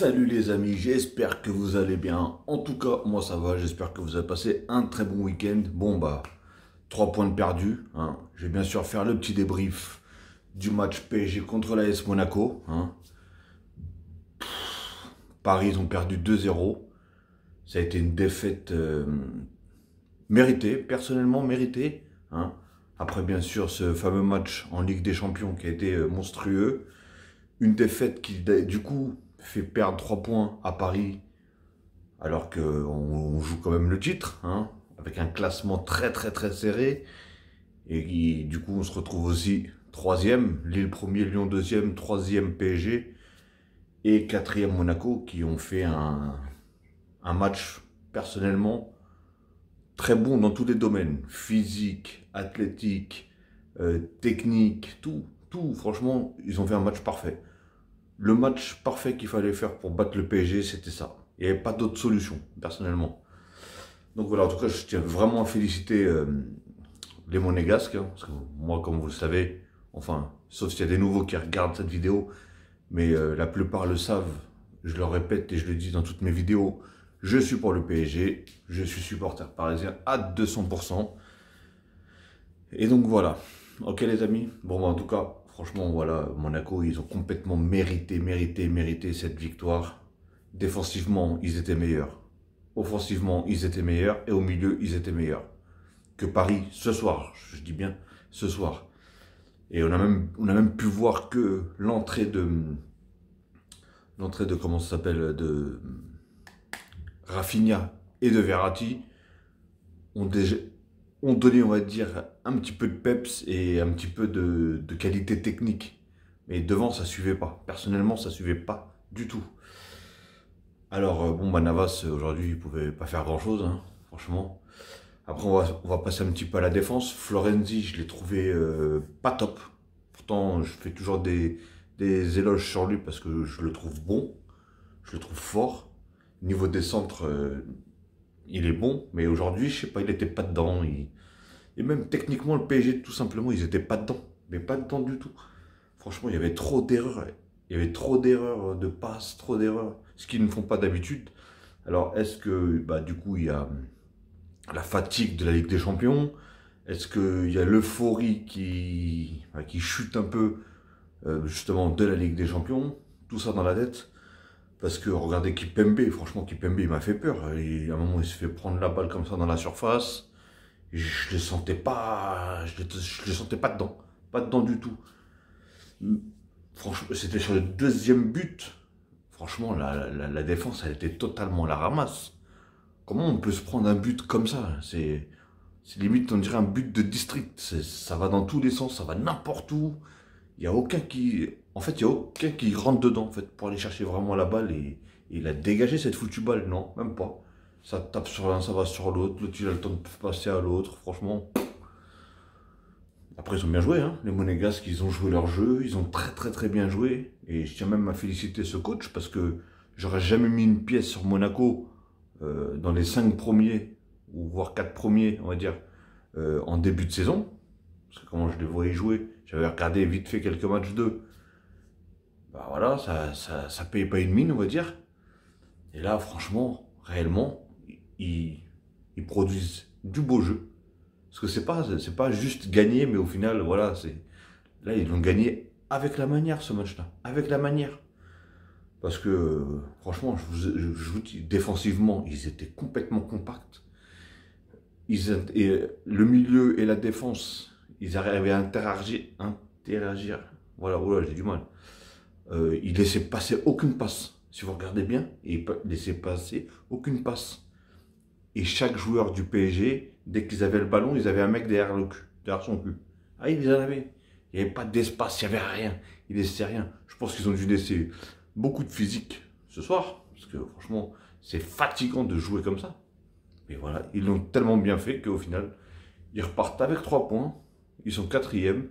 Salut les amis, j'espère que vous allez bien. En tout cas, moi ça va, j'espère que vous avez passé un très bon week-end. Bon bah, 3 points de perdus. Je vais bien sûr faire le petit débrief du match PSG contre l'AS Monaco. Paris, ils ont perdu 2-0. Ça a été une défaite méritée, personnellement méritée. Après bien sûr ce fameux match en Ligue des Champions qui a été monstrueux. Une défaite qui du coup fait perdre 3 points à Paris alors qu'on joue quand même le titre, avec un classement très serré. Et du coup on se retrouve aussi troisième, Lille premier, Lyon deuxième, troisième PSG et quatrième Monaco qui ont fait un match personnellement très bon dans tous les domaines, physique, athlétique, technique, tout, franchement, ils ont fait un match parfait. Le match parfait qu'il fallait faire pour battre le PSG, c'était ça. Il n'y avait pas d'autre solution, personnellement. Donc voilà, en tout cas, je tiens vraiment à féliciter les Monégasques, parce que moi, comme vous le savez, enfin, sauf s'il y a des nouveaux qui regardent cette vidéo, mais la plupart le savent, je le répète et je le dis dans toutes mes vidéos, je suis pour le PSG, je suis supporter parisien à 200%. Et donc voilà. Ok les amis. Bon bah, en tout cas, franchement voilà, Monaco, ils ont complètement mérité cette victoire. Défensivement, ils étaient meilleurs. Offensivement, ils étaient meilleurs. Et au milieu, ils étaient meilleurs que Paris ce soir. Je dis bien ce soir. Et on a même pu voir que l'entrée de comment ça s'appelle, de Rafinha et de Verratti ont donné, on va dire, un petit peu de peps et un petit peu de qualité technique. Mais devant, ça suivait pas. Personnellement, ça suivait pas du tout. Alors, bon, bah, Navas, aujourd'hui, il pouvait pas faire grand-chose, franchement. Après, on va passer un petit peu à la défense. Florenzi, je l'ai trouvé pas top. Pourtant, je fais toujours des éloges sur lui parce que je le trouve bon. Je le trouve fort. Niveau des centres, il est bon. Mais aujourd'hui, je sais pas, il était pas dedans. Et même techniquement, le PSG, tout simplement, ils étaient pas dedans. Mais pas dedans du tout. Franchement, il y avait trop d'erreurs. Il y avait trop d'erreurs de passes, trop d'erreurs. Ce qu'ils ne font pas d'habitude. Alors, est-ce que, bah, du coup, il y a la fatigue de la Ligue des Champions? Est-ce qu'il y a l'euphorie qui chute un peu, justement, de la Ligue des Champions? Tout ça dans la tête. Parce que regardez Kipembe, franchement, Kipembe, il m'a fait peur. À un moment, il se fait prendre la balle comme ça dans la surface. Je le sentais pas, je le sentais pas dedans. Pas dedans du tout. Franchement, c'était sur le deuxième but. Franchement, la défense, elle était totalement à la ramasse. Comment on peut se prendre un but comme ça? C'est limite, on dirait un but de district. Ça va dans tous les sens, ça va n'importe où. Il n'y a aucun qui... En fait, il n'y a aucun qui rentre dedans, en fait, pour aller chercher vraiment la balle et la dégager, cette foutue balle. Non, même pas. Ça tape sur l'un, ça va sur l'autre. L'autre, il a le temps de passer à l'autre. Franchement... Après, ils ont bien joué, les Monégasques, ils ont joué leur jeu, ils ont très bien joué. Et je tiens même à féliciter ce coach parce que j'aurais jamais mis une pièce sur Monaco dans les 5 premiers, ou voire 4 premiers, on va dire, en début de saison. Parce que comment je les voyais jouer, j'avais regardé vite fait quelques matchs d'eux. Bah voilà, ça payait pas une mine, on va dire. Et là, franchement, réellement, ils produisent du beau jeu. Parce que c'est pas juste gagner, mais au final, voilà, là, ils l'ont gagné avec la manière, ce match-là. Avec la manière. Parce que, franchement, je vous dis, défensivement, ils étaient complètement compacts. Et le milieu et la défense, ils arrivaient à interagir. Voilà, j'ai du mal. Ils laissaient passer aucune passe. Si vous regardez bien, ils laissaient passer aucune passe. Et chaque joueur du PSG, dès qu'ils avaient le ballon, ils avaient un mec derrière son cul. Ah, ils en avaient. Il n'y avait pas d'espace, il n'y avait rien. Ils laissaient rien. Je pense qu'ils ont dû laisser beaucoup de physique ce soir. Parce que franchement, c'est fatigant de jouer comme ça. Mais voilà, ils l'ont tellement bien fait qu'au final, ils repartent avec 3 points. Ils sont 4e.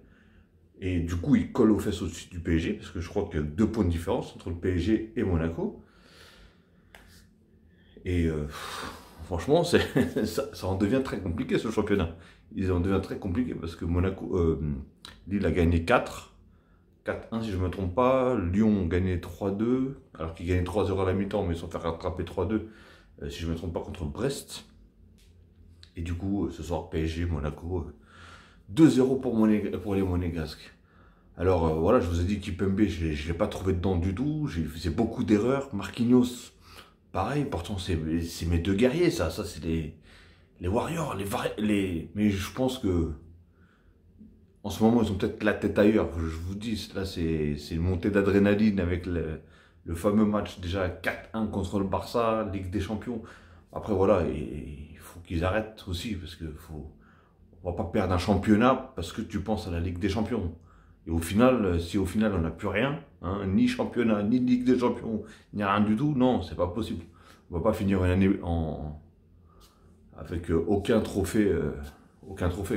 Et du coup, ils collent aux fesses au-dessus du PSG. Parce que je crois qu'il y a 2 points de différence entre le PSG et Monaco. Et... franchement, ça en devient très compliqué ce championnat. Il en devient très compliqué parce que Lille a gagné 4 4-1 si je ne me trompe pas. Lyon gagnait 3-2, alors qu'ils gagnaient 3-0 à la mi-temps, mais ils se sont fait rattraper 3-2, si je ne me trompe pas, contre Brest. Et du coup, ce soir, PSG, Monaco, 2-0 pour les Monégasques. Alors voilà, je vous ai dit qu'Ipembe, je ne l'ai pas trouvé dedans du tout. J'ai fait beaucoup d'erreurs. Marquinhos, pareil, pourtant c'est mes deux guerriers, ça c'est les Warriors, mais je pense que en ce moment, ils ont peut-être la tête ailleurs. Je vous dis, là, c'est une montée d'adrénaline avec le fameux match déjà 4-1 contre le Barça, Ligue des Champions. Après, voilà, il faut qu'ils arrêtent aussi, parce que on va pas perdre un championnat parce que tu penses à la Ligue des Champions. Et au final, si au final on n'a plus rien, hein, ni championnat, ni Ligue des Champions, ni rien du tout, non, c'est pas possible. On va pas finir une année avec aucun trophée,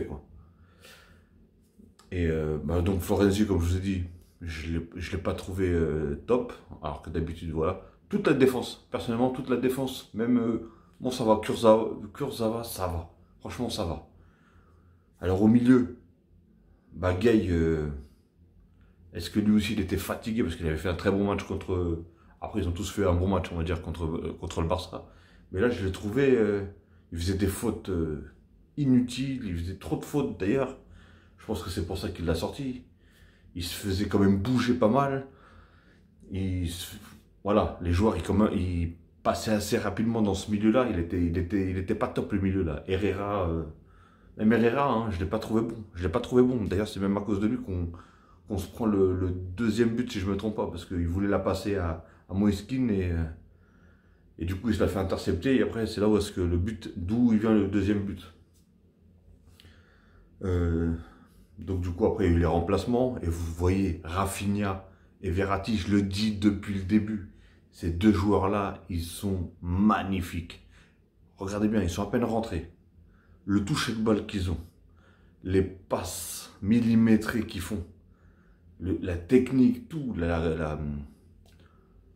quoi. Et donc Florenzi, comme je vous ai dit, je l'ai pas trouvé top, alors que d'habitude, voilà. Toute la défense, personnellement, toute la défense, même, bon ça va, Kurzawa, ça va, franchement ça va. Alors au milieu, bah Gay, est-ce que lui aussi il était fatigué parce qu'il avait fait un très bon match contre... Après ils ont tous fait un bon match on va dire contre le Barça. Mais là je l'ai trouvé, il faisait des fautes inutiles, il faisait trop de fautes d'ailleurs. Je pense que c'est pour ça qu'il l'a sorti. Il se faisait quand même bouger pas mal. Voilà, les joueurs ils passaient assez rapidement dans ce milieu-là. Il était pas top le milieu là. Herrera... Même Herrera, hein, je ne l'ai pas trouvé bon. Je l'ai pas trouvé bon. D'ailleurs, c'est même à cause de lui qu'on se prend le deuxième but, si je ne me trompe pas, parce qu'il voulait la passer à Moiskin et du coup, il se l'a fait intercepter. Et après, c'est là où est-ce que d'où il vient le deuxième but. Donc du coup, après, il y a eu les remplacements. Et vous voyez, Rafinha et Verratti, je le dis depuis le début, ces deux joueurs-là, ils sont magnifiques. Regardez bien, ils sont à peine rentrés. Le toucher de balle qu'ils ont, les passes millimétrées qu'ils font, la technique, tout,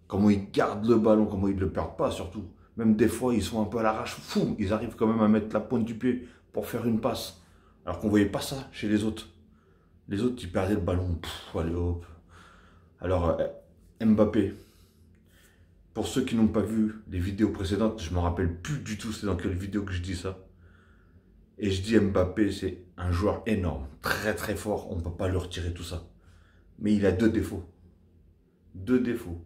comment ils gardent le ballon, comment ils ne le perdent pas surtout. Même des fois, ils sont un peu à l'arrache, fou, ils arrivent quand même à mettre la pointe du pied pour faire une passe. Alors qu'on ne voyait pas ça chez les autres. Les autres, ils perdaient le ballon, allez hop. Alors, Mbappé, pour ceux qui n'ont pas vu les vidéos précédentes, je ne me rappelle plus du tout c'est dans quelle vidéo que je dis ça. Et je dis Mbappé, c'est un joueur énorme, très très fort, on ne peut pas lui retirer tout ça. Mais il a deux défauts. Deux défauts.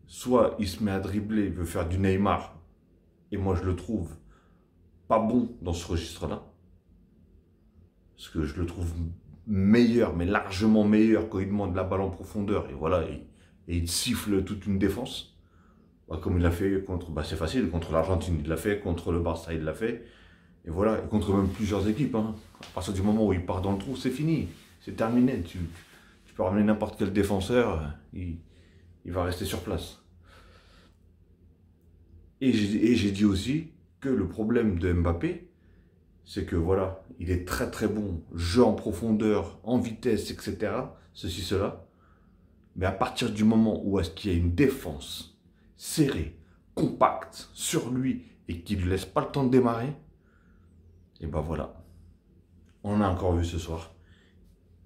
Soit il se met à dribbler, il veut faire du Neymar, et moi je le trouve pas bon dans ce registre-là. Parce que je le trouve meilleur, mais largement meilleur quand il demande la balle en profondeur, et voilà, et il siffle toute une défense. Bah, comme il l'a fait contre, bah, c'est facile, contre l'Argentine il l'a fait, contre le Barça il l'a fait. Et voilà, et contre même plusieurs équipes. Hein. À partir du moment où il part dans le trou, c'est fini. C'est terminé. Tu peux ramener n'importe quel défenseur, il va rester sur place. Et j'ai dit aussi que le problème de Mbappé, c'est que voilà, il est très très bon, jeu en profondeur, en vitesse, etc. Ceci, cela. Mais à partir du moment où est-ce qu'il y a une défense serrée, compacte, sur lui, et qu'il ne laisse pas le temps de démarrer, et ben voilà, on a encore vu ce soir.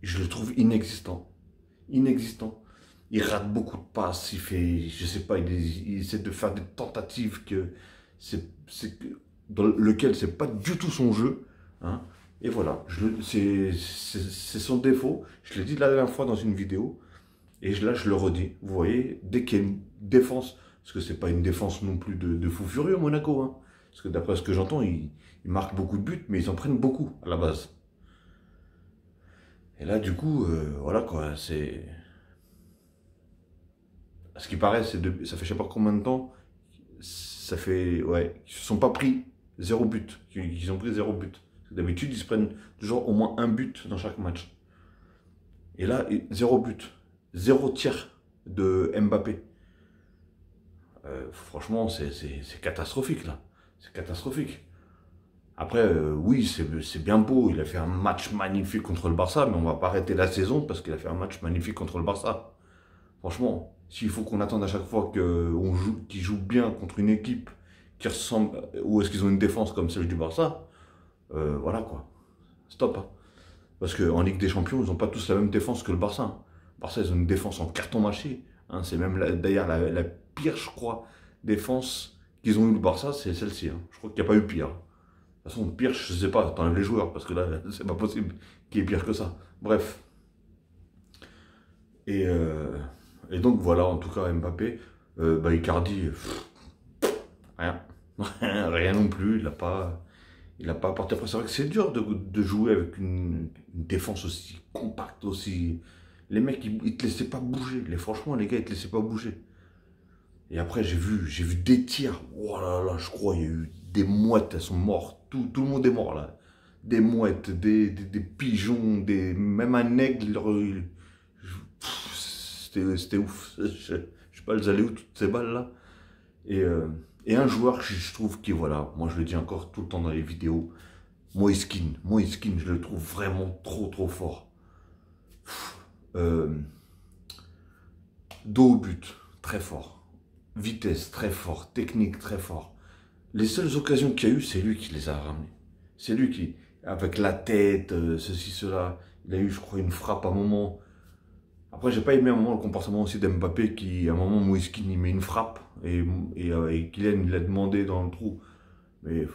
Je le trouve inexistant. Inexistant. Il rate beaucoup de passes, il fait, je sais pas, il essaie de faire des tentatives dans lequel c'est pas du tout son jeu. Hein. Et voilà, c'est son défaut. Je l'ai dit la dernière fois dans une vidéo, et là je le redis. Vous voyez, dès qu'il y a une défense, parce que c'est pas une défense non plus de fou furieux Monaco, hein, parce que d'après ce que j'entends, ils marquent beaucoup de buts, mais ils en prennent beaucoup à la base. Et là, du coup, voilà quoi, c'est... À ce qui paraît, ça fait je sais pas combien de temps, ça fait, ouais, ils se sont pas pris 0 but, ils ont pris 0 but. D'habitude, ils se prennent toujours au moins un but dans chaque match. Et là, 0 but, 0 tir de Mbappé. Franchement, c'est catastrophique là, c'est catastrophique. Après, oui, c'est bien beau, il a fait un match magnifique contre le Barça, mais on va pas arrêter la saison parce qu'il a fait un match magnifique contre le Barça. Franchement, s'il faut qu'on attende à chaque fois qu'il joue bien contre une équipe qui ressemble, ou est-ce qu'ils ont une défense comme celle du Barça, voilà quoi, stop. Hein. Parce qu'en Ligue des Champions, ils n'ont pas tous la même défense que le Barça. Barça, ils ont une défense en carton mâché. Hein, c'est même d'ailleurs la pire, je crois, défense qu'ils ont eu le Barça, c'est celle-ci. Hein. Je crois qu'il n'y a pas eu pire. De toute façon, pire, je sais pas, t'enlèves les joueurs, parce que là, c'est pas possible qu'il y ait pire que ça. Bref. Et, euh, et donc voilà, en tout cas, Mbappé, Icardi, rien. Rien non plus, il a pas apporté. Après, c'est vrai que c'est dur de jouer avec une défense aussi compacte, aussi. Les mecs, ils te laissaient pas bouger. Franchement, les gars, ils te laissaient pas bouger. Et après, j'ai vu des tirs. Oh là là, je crois, il y a eu des mouettes, elles sont mortes. Tout le monde est mort là. Des mouettes, des pigeons, même un aigle. C'était ouf. Je sais pas, elles allaient où toutes ces balles là. Et, euh, et un joueur que je trouve qui, voilà, moi je le dis encore tout le temps dans les vidéos, Moïse Kean, je le trouve vraiment trop fort. Euh, Dos au but, très fort. Vitesse, très fort. Technique, très fort. Les seules occasions qu'il y a eu, c'est lui qui les a ramenées. C'est lui qui, avec la tête, ceci, cela. Il a eu, je crois, une frappe à un moment. Après, j'ai pas aimé à un moment le comportement aussi d'Mbappé qui, à un moment, Moïse Kean, il met une frappe et Kylian, il l'a demandé dans le trou. Mais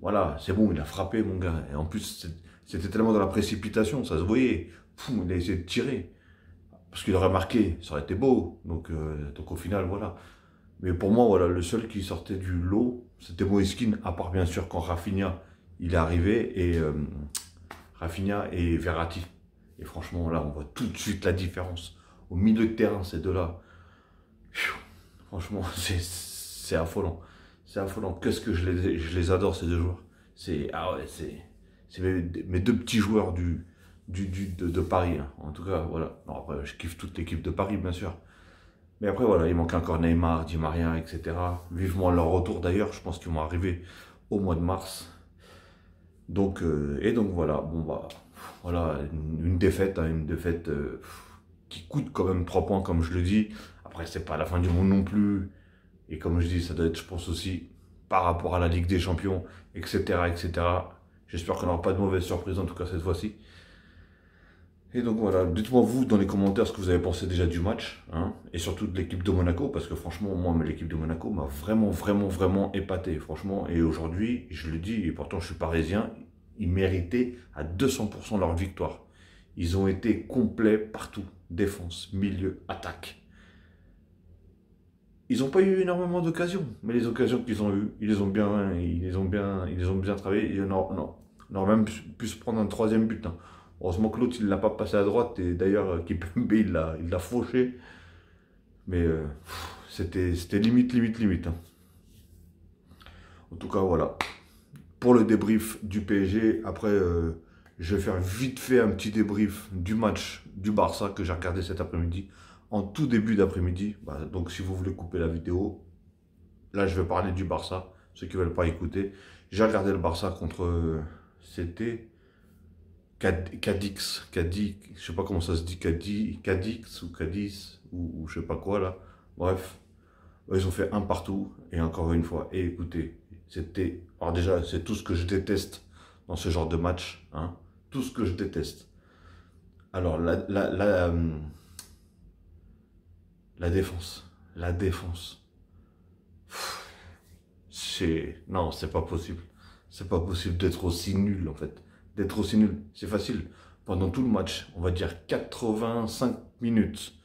voilà, c'est bon, il a frappé, mon gars. Et en plus, c'était tellement dans la précipitation, ça se voyait. Poum, il a essayé de tirer. Parce qu'il aurait marqué, ça aurait été beau. Donc au final, voilà. Mais pour moi, voilà, le seul qui sortait du lot, c'était Moïse Kean, à part bien sûr quand Rafinha, il est arrivé, et Rafinha et Verratti. Et franchement, là, on voit tout de suite la différence. Au milieu de terrain, ces deux-là, franchement, c'est affolant. C'est affolant. Qu'est-ce que je les adore, ces deux joueurs. Ah ouais, c'est mes deux petits joueurs de Paris. Hein. En tout cas, voilà. Non, après, je kiffe toute l'équipe de Paris, bien sûr. Mais après, voilà, il manque encore Neymar, Di Maria, etc. Vivement leur retour, d'ailleurs. Je pense qu'ils vont arriver au mois de mars. Donc, donc voilà. Bon, bah, voilà, une défaite, hein, une défaite qui coûte quand même 3 points, comme je le dis. Après, c'est pas la fin du monde non plus. Et comme je dis, ça doit être, je pense aussi, par rapport à la Ligue des Champions, etc., etc. J'espère qu'on n'aura pas de mauvaise surprise, en tout cas cette fois-ci. Et donc voilà, dites-moi vous dans les commentaires ce que vous avez pensé déjà du match, hein, et surtout de l'équipe de Monaco, parce que franchement, moi, l'équipe de Monaco m'a vraiment épaté, franchement. Et aujourd'hui, je le dis, et pourtant je suis parisien, ils méritaient à 200% leur victoire. Ils ont été complets partout, défense, milieu, attaque. Ils n'ont pas eu énormément d'occasions, mais les occasions qu'ils ont eues, ils les ont bien travaillé. On aurait même pu se prendre un troisième but. Hein. Heureusement que l'autre, il ne l'a pas passé à droite, et d'ailleurs, Kipembe, il l'a fauché. Mais c'était limite. Hein. En tout cas, voilà. Pour le débrief du PSG, après, je vais faire vite fait un petit débrief du match du Barça que j'ai regardé cet après-midi. En tout début d'après-midi, donc si vous voulez couper la vidéo, là je vais parler du Barça, ceux qui ne veulent pas écouter. J'ai regardé le Barça contre, c'était Cadix, je sais pas comment ça se dit, Cadix ou Cadiz, ou je sais pas quoi là, bref. Ils ont fait un partout, et encore une fois, et écoutez, alors déjà c'est tout ce que je déteste dans ce genre de match, hein, tout ce que je déteste. Alors la défense. Non, c'est pas possible. C'est pas possible d'être aussi nul, en fait. D'être aussi nul. C'est facile. Pendant tout le match, on va dire 85 minutes,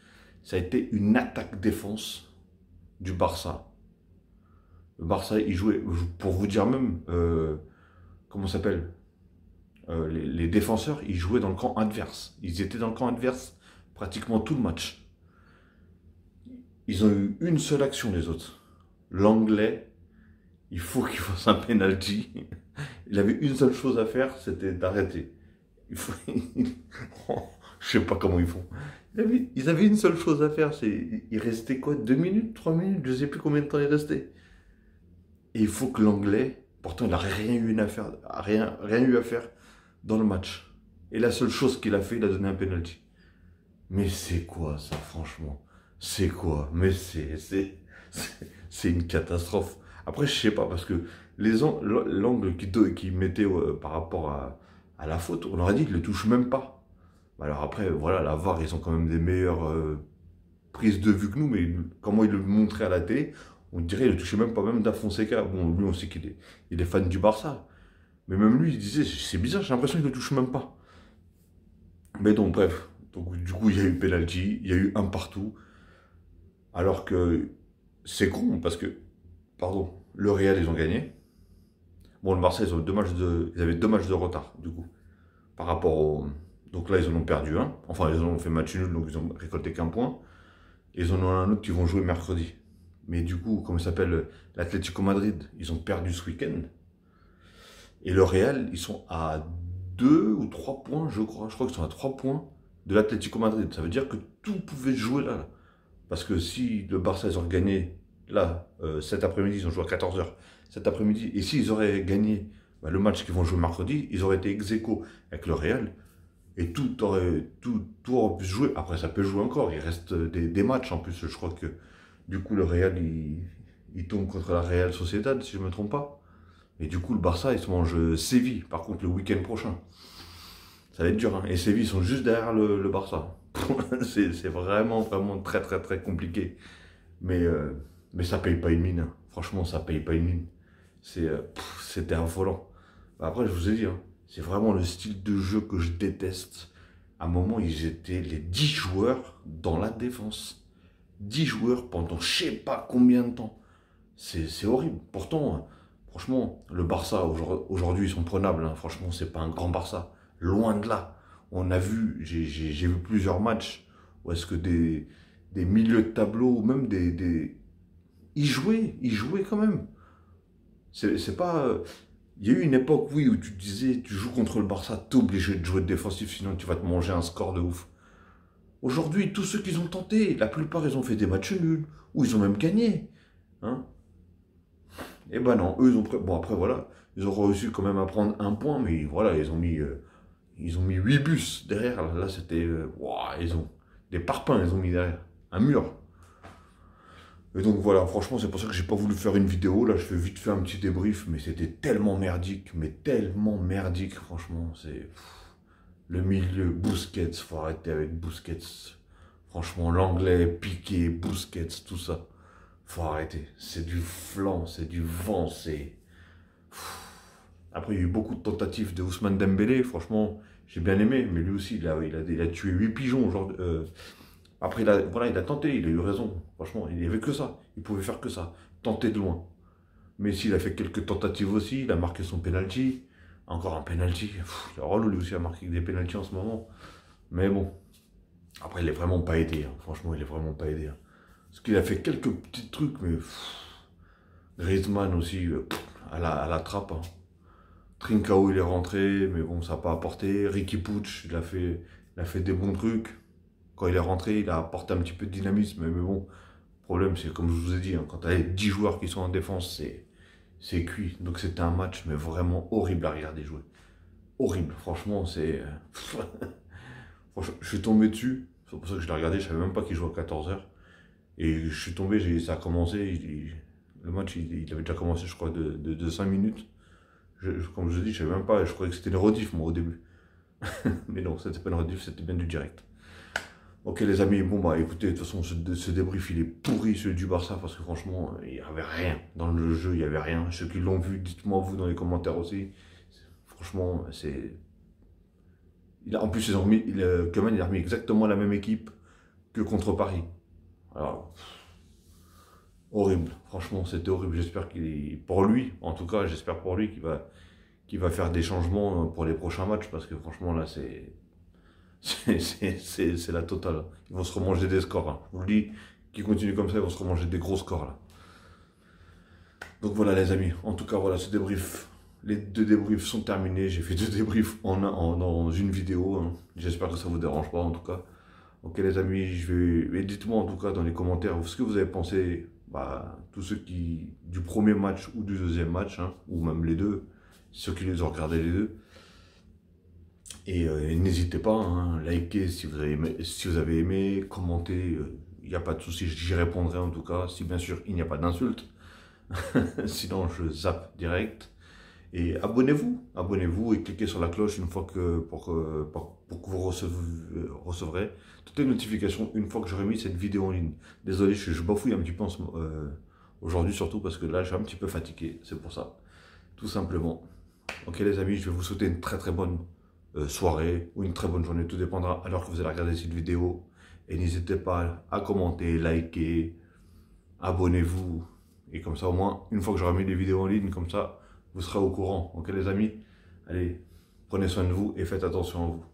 ça a été une attaque-défense du Barça. Le Barça, il jouait, pour vous dire même, comment ça s'appelle, les défenseurs, ils jouaient dans le camp adverse. Ils étaient dans le camp adverse pratiquement tout le match. Ils ont eu une seule action, les autres. L'anglais, il faut qu'il fasse un penalty. Il avait une seule chose à faire, c'était d'arrêter. Je sais pas comment ils font. Ils avaient une seule chose à faire, il restait quoi, 2 minutes, 3 minutes, je sais plus combien de temps il restait. Et il faut que l'anglais, pourtant il n'a rien eu à faire, rien eu à faire dans le match. Et la seule chose qu'il a fait, il a donné un penalty. Mais c'est quoi ça, franchement? C'est quoi? Mais c'est une catastrophe. Après, je sais pas, parce que l'angle qu'il mettait par rapport à la faute, on aurait dit qu'il ne le touche même pas. Alors après, voilà, la VAR, ils ont quand même des meilleures prises de vue que nous, mais comment ils le montraient à la télé, on dirait qu'il ne touchait même pas même Da Fonseca. Bon, lui, on sait il est fan du Barça. Mais même lui, il disait, c'est bizarre, j'ai l'impression qu'il ne le touche même pas. Mais donc, bref. Donc, du coup, il y a eu penalty, il y a eu un partout. Alors que c'est con, parce que, pardon, le Real, ils ont gagné. Bon, le Barça, ils avaient deux matchs de retard, du coup. Par rapport au. Donc là, ils en ont perdu un. Enfin, ils en ont fait match nul, donc ils ont récolté qu'un point. Et ils en ont un autre qui vont jouer mercredi. Mais du coup, comment il s'appelle, l'Atlético Madrid, ils ont perdu ce week-end. Et le Real, ils sont à 2 ou 3 points, je crois. Je crois qu'ils sont à 3 points de l'Atlético Madrid. Ça veut dire que tout pouvait se jouer là. Parce que si le Barça, ils ont gagné, là, cet après-midi, ils ont joué à 14h, cet après-midi, et s'ils auraient gagné le match qu'ils vont jouer mercredi, ils auraient été ex-aequo avec le Real, et tout aurait pu se jouer. Après, ça peut jouer encore, il reste des matchs en plus. Je crois que, du coup, le Real, il tombe contre la Real Sociedad, si je ne me trompe pas. Et du coup, le Barça, il se mange Séville, par contre, le week-end prochain. Ça va être dur, hein. Et Séville, ils sont juste derrière le Barça. C'est vraiment, vraiment très, très, très compliqué. Mais ça paye pas une mine, hein. Franchement, ça paye pas une mine. C'était affolant. Après, je vous ai dit, hein, c'est vraiment le style de jeu que je déteste. À un moment, ils étaient les 10 joueurs dans la défense. 10 joueurs pendant je sais pas combien de temps. C'est horrible. Pourtant, franchement, le Barça, aujourd'hui, ils sont prenables, hein. Franchement, c'est pas un grand Barça. Loin de là. On a vu, j'ai vu plusieurs matchs où est-ce que des milieux de tableau, ou même ils jouaient quand même. C'est pas. Il y a eu une époque, oui, où tu te disais, tu joues contre le Barça, t'es obligé de jouer défensif, sinon tu vas te manger un score de ouf. Aujourd'hui, tous ceux qu'ils ont tenté, la plupart, ils ont fait des matchs nuls, ou ils ont même gagné. Hein. Et ben non, eux, bon, après, voilà, ils ont réussi quand même à prendre un point, mais voilà, ils ont mis 8 bus derrière. Là, c'était. Ouah, ils ont. Des parpaings, ils ont mis derrière. Un mur. Et donc voilà, franchement, c'est pour ça que j'ai pas voulu faire une vidéo. Là, je fais vite fait un petit débrief, mais c'était tellement merdique, franchement. C'est le milieu, Busquets, faut arrêter avec Busquets. Franchement, l'anglais, Piqué, Busquets, tout ça, faut arrêter. C'est du flanc, c'est du vent, c'est. Après, il y a eu beaucoup de tentatives de Ousmane Dembélé. Franchement, j'ai bien aimé, mais lui aussi, il a tué 8 pigeons aujourd'hui. Après, voilà, il a tenté, il a eu raison. Franchement, il n'y avait que ça. Il pouvait faire que ça. Tenter de loin. Mais s'il a fait quelques tentatives aussi, il a marqué son penalty. Encore un penalty. Il est relou lui aussi à marquer des penalties en ce moment. Mais bon. Après, il n'est vraiment pas aidé. Hein. Franchement, il n'est vraiment pas aidé. Hein. Parce qu'il a fait quelques petits trucs, mais. Griezmann aussi, à la trappe. Hein. Trincao, il est rentré, mais bon, ça n'a pas apporté. Ricky Puig, il a fait des bons trucs. Quand il est rentré, il a apporté un petit peu de dynamisme. Mais bon, le problème, c'est comme je vous ai dit, hein, quand tu as 10 joueurs qui sont en défense, c'est cuit. Donc c'était un match, mais vraiment horrible à regarder jouer. Horrible, franchement, c'est. Franchement, je suis tombé dessus. C'est pour ça que je l'ai regardé, je ne savais même pas qu'il jouait à 14h. Et je suis tombé, ça a commencé. Le match, il avait déjà commencé, je crois, de 5 minutes. Comme je vous ai dit, je ne savais même pas, je croyais que c'était une rediff, moi, au début. Mais non, c'était pas une rediff, c'était bien du direct. Ok les amis, bon bah écoutez, de toute façon ce débrief il est pourri celui du Barça parce que franchement il n'y avait rien dans le jeu, il n'y avait rien. Ceux qui l'ont vu, dites-moi vous dans les commentaires aussi. Franchement c'est... En plus ils ont remis, Koeman il a remis exactement la même équipe que contre Paris. Alors, horrible, franchement c'était horrible. J'espère pour lui, en tout cas j'espère pour lui qu'il va faire des changements pour les prochains matchs parce que franchement là c'est... C'est la totale. Ils vont se remanger des scores. Hein. Je vous le dis, qui continue comme ça, ils vont se remanger des gros scores. Là. Donc voilà les amis. En tout cas, voilà ce débrief. Les 2 débriefs sont terminés. J'ai fait 2 débriefs dans une vidéo. Hein. J'espère que ça ne vous dérange pas en tout cas. Ok les amis, dites-moi en tout cas dans les commentaires ce que vous avez pensé. Tous ceux du premier match ou du deuxième match, hein, ou même les deux. Ceux qui les ont regardés les deux. Et n'hésitez pas, hein, likez si vous avez aimé, commentez, il n'y a pas de souci, j'y répondrai en tout cas, si bien sûr il n'y a pas d'insultes, sinon je zappe direct. Et abonnez-vous et cliquez sur la cloche une fois pour pour que vous recevrez toutes les notifications une fois que j'aurai mis cette vidéo en ligne. Désolé, je bafouille un petit peu aujourd'hui, surtout parce que là, je suis un petit peu fatigué, c'est pour ça, tout simplement. Ok les amis, je vais vous souhaiter une très très bonne soirée ou une très bonne journée, tout dépendra à l'heure que vous allez regarder cette vidéo. Et n'hésitez pas à commenter, liker, abonnez-vous. Et comme ça, au moins, une fois que j'aurai mis des vidéos en ligne, comme ça, vous serez au courant. Ok les amis? Allez, prenez soin de vous et faites attention à vous.